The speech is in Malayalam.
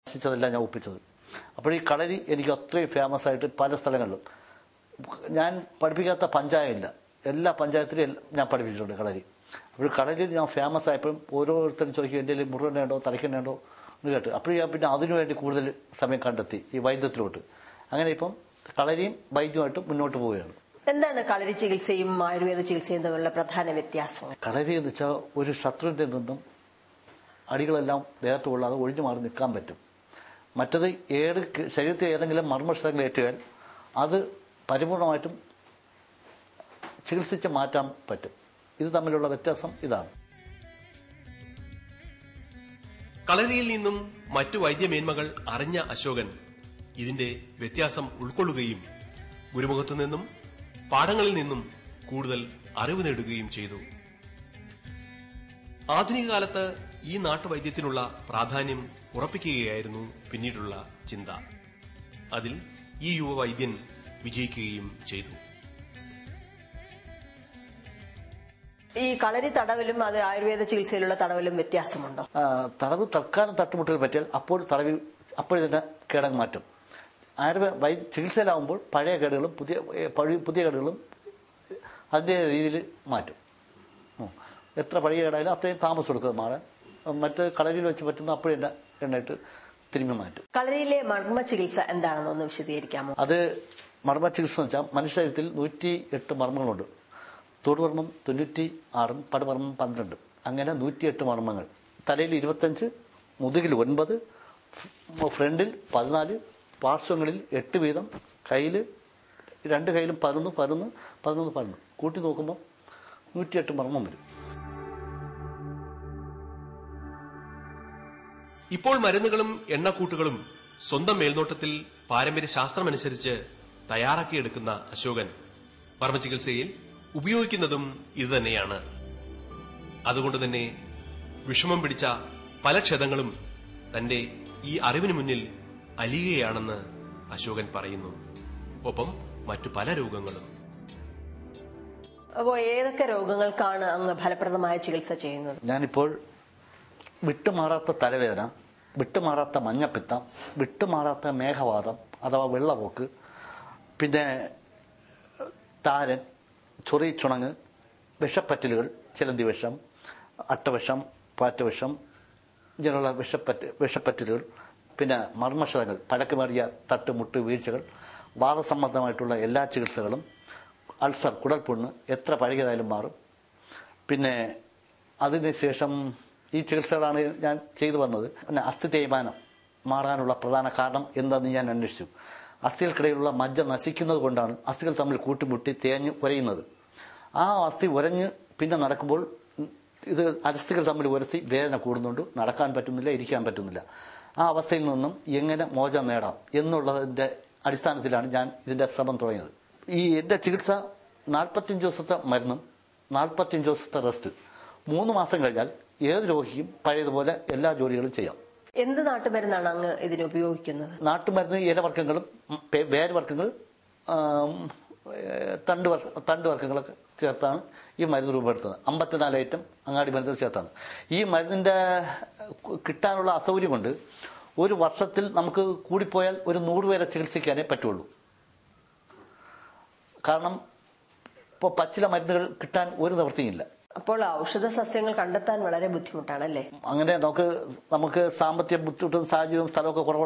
െല്ലാം ഞാൻ ഒപ്പിച്ചത്. അപ്പോൾ ഈ കളരി എനിക്ക് അത്രയും ഫേമസ് ആയിട്ട് പല സ്ഥലങ്ങളിലും ഞാൻ പഠിപ്പിക്കാത്ത പഞ്ചായത്തില്ല, എല്ലാ പഞ്ചായത്തിലും ഞാൻ പഠിപ്പിച്ചിട്ടുണ്ട് കളരി. അപ്പോൾ കളരിയിൽ ഞാൻ ഫേമസ് ആയപ്പോഴും ഓരോരുത്തരും ചോദിക്കും എൻ്റെ മുറുകനുണ്ടോ തലയ്ക്കുണ്ടോ എന്ന് കേട്ട്. അപ്പോൾ ഞാൻ പിന്നെ അതിനുവേണ്ടി കൂടുതൽ സമയം കണ്ടെത്തി ഈ വൈദ്യത്തിലോട്ട്. അങ്ങനെ ഇപ്പം കളരിയും വൈദ്യമായിട്ട് മുന്നോട്ട് പോവുകയാണ്. എന്താണ് കളരി ചികിത്സയും ആയുർവേദ ചികിത്സയും തമ്മിലുള്ള പ്രധാന വ്യത്യാസം? കളരി എന്ന് വെച്ചാൽ ഒരു ശത്രുവിൻ്റെ നിന്നും അടികളെല്ലാം ദേഹത്ത് കൊള്ളാതെ ഒഴിഞ്ഞു മാറി നിൽക്കാൻ പറ്റും. മറ്റത് ശരീരത്തിൽ ഏതെങ്കിലും മർമ്മസ്ഥലങ്ങൾ ഏറ്റുകയാൽ അത് പരിപൂർണമായിട്ടും ചികിത്സിച്ച് മാറ്റാൻ പറ്റും. ഇത് തമ്മിലുള്ള വ്യത്യാസം ഇതാണ്. കളരിയിൽ നിന്നും മറ്റു വൈദ്യമേന്മകൾ അറിഞ്ഞ അശോകൻ ഇതിന്റെ വ്യത്യാസം ഉൾക്കൊള്ളുകയും ഗുരുമുഖത്തു നിന്നും പാഠങ്ങളിൽ നിന്നും കൂടുതൽ അറിവ് നേടുകയും ചെയ്തു. ആധുനിക കാലത്ത് ഈ നാട്ടുവൈദ്യത്തിനുള്ള പ്രാധാന്യം ഉറപ്പിക്കുകയായിരുന്നു പിന്നീടുള്ള ചിന്ത. അതിൽ ഈ യുവവൈദ്യൻ വിജയിക്കുകയും ചെയ്തു. ഈ കളരി തടവിലും അത് ആയുർവേദ ചികിത്സയിലുള്ള തടവിലും വ്യത്യാസമുണ്ടോ? തടവ് തൽക്കാലം തട്ടുമുട്ടൽ പറ്റിയാൽ അപ്പോൾ തടവിൽ അപ്പോൾ തന്നെ കേടങ്ങ് മാറ്റും. ആയുർവേദ ചികിത്സയിലാവുമ്പോൾ പഴയ കേടുകളും പുതിയ കേടുകളും അതിൻ്റെ രീതിയിൽ മാറ്റും. എത്ര പഴയ കേടായാലും അത്രയും താമസം എടുക്കുക മാറാൻ. മറ്റ് കളരിയിൽ വെച്ച് പറ്റുന്ന അപ്പോഴെന്നെ എണ്ണയിട്ട് തിരുമ്പി മാറ്റും. കളരിയിലെ മർമ്മ ചികിത്സ എന്താണെന്നൊന്ന് വിശദീകരിക്കാമോ? അത് മർമ്മ ചികിത്സ എന്ന് വെച്ചാൽ മനുഷ്യശരീരത്തിൽ 108 മർമ്മങ്ങളുണ്ട്. തൊടുമർമ്മം 96, പടുമർമ്മം 12, അങ്ങനെ 108 മർമ്മങ്ങൾ. തലയിൽ 25, മുതുകിൽ 9, ഫ്രണ്ടിൽ 14, പാർശ്വങ്ങളിൽ 8 വീതം, കയ്യിൽ 2 കയ്യിലും 11 കൂട്ടി നോക്കുമ്പോൾ 108 മർമ്മം വരും. ഇപ്പോൾ മരുന്നുകളും എണ്ണക്കൂട്ടുകളും സ്വന്തം മേൽനോട്ടത്തിൽ പാരമ്പര്യ ശാസ്ത്രമനുസരിച്ച് തയ്യാറാക്കിയെടുക്കുന്ന അശോകൻ മർമ്മചികിത്സയിൽ ഉപയോഗിക്കുന്നതും ഇതുതന്നെയാണ്. അതുകൊണ്ട് തന്നെ വിഷമം പിടിച്ച പല ക്ഷതങ്ങളും തന്റെ ഈ അറിവിന് മുന്നിൽ അലിയുകയാണെന്ന് അശോകൻ പറയുന്നു. ഒപ്പം മറ്റു പല രോഗങ്ങളും. അപ്പോ ഏതൊക്കെ രോഗങ്ങൾക്കാണ് അങ്ങ് ഫലപ്രദമായ ചികിത്സ ചെയ്യുന്നത്? ഞാനിപ്പോൾ വിട്ടുമാറാത്ത തലവേദന, വിട്ടുമാറാത്ത മഞ്ഞപ്പിത്തം, വിട്ടുമാറാത്ത മേഘവാതം അഥവാ വെള്ളപോക്ക്, പിന്നെ താരൻ, ചൊറി ചുണങ്ങ്, വിഷപ്പറ്റലുകൾ, ചിലന്തി വിഷം, അട്ടവിഷം, പാറ്റവിഷം, ഇങ്ങനെയുള്ള വിഷപ്പറ്റലുകൾ, പിന്നെ മർമ്മക്ഷതങ്ങൾ, പഴക്കമേറിയ തട്ടുമുട്ട് വീഴ്ചകൾ, വാദസംബന്ധമായിട്ടുള്ള എല്ലാ ചികിത്സകളും, അൾസർ, കുടൽപുണ്ണ് എത്ര പഴകിയതായാലും മാറും. പിന്നെ അതിനുശേഷം ഈ ചികിത്സകളാണ് ഞാൻ ചെയ്തു വന്നത്. പിന്നെ അസ്ഥി തേയ്മാനം മാറാനുള്ള പ്രധാന കാരണം എന്താണെന്ന് ഞാൻ അന്വേഷിച്ചു. അസ്ഥികൾക്കിടയിലുള്ള മജ്ജ നശിക്കുന്നത് കൊണ്ടാണ് അസ്ഥികൾ തമ്മിൽ കൂട്ടിമുട്ടി തേഞ്ഞ് ഉരയുന്നത്. ആ അസ്ഥി ഉരഞ്ഞ് പിന്നെ നടക്കുമ്പോൾ ഇത് അസ്ഥികൾ തമ്മിൽ ഉരത്തി വേദന കൂടുന്നുണ്ട്, നടക്കാൻ പറ്റുന്നില്ല, ഇരിക്കാൻ പറ്റുന്നില്ല. ആ അവസ്ഥയിൽ നിന്നും എങ്ങനെ മോചനം നേടാം എന്നുള്ളതിന്റെ അടിസ്ഥാനത്തിലാണ് ഞാൻ ഇതിന്റെ ശ്രമം തുടങ്ങിയത്. ഈ എന്റെ ചികിത്സ 45 ദിവസത്തെ മരുന്നും 45 ദിവസത്തെ റെസ്റ്റ്. 3 മാസം കഴിഞ്ഞാൽ ഏത് രോഗിക്കും പഴയതുപോലെ എല്ലാ ജോലികളും ചെയ്യാം. എന്ത് നാട്ടുമരുന്നാണ് അങ്ങ് ഇതിന് ഉപയോഗിക്കുന്നത്? നാട്ടുമരുന്ന് ഇലവർഗ്ഗങ്ങളും വേരുവർഗ്ഗങ്ങൾ, തണ്ടുവർഗ്ഗങ്ങളൊക്കെ ചേർത്താണ് ഈ മരുന്ന് രൂപപ്പെടുത്തുന്നത്. 54 ഐറ്റം അങ്ങാടി മരുന്നുകൾ ചേർത്താണ്. ഈ മരുന്നിന്റെ കിട്ടാനുള്ള അസൗകര്യം കൊണ്ട് ഒരു വർഷത്തിൽ നമുക്ക് കൂടിപ്പോയാൽ ഒരു 100 പേരെ ചികിത്സിക്കാനേ പറ്റുള്ളൂ. കാരണം ഇപ്പോൾ പച്ചില മരുന്നുകൾ കിട്ടാൻ ഒരു നിവൃത്തിയില്ല. അപ്പോൾ ഔഷധ സസ്യങ്ങൾ കണ്ടെത്താൻ വളരെ ബുദ്ധിമുട്ടാണല്ലേ? അങ്ങനെ നമുക്ക് സാമ്പത്തിക ബുദ്ധിമുട്ടും സാഹചര്യവും സ്ഥലമൊക്കെ കുറവ്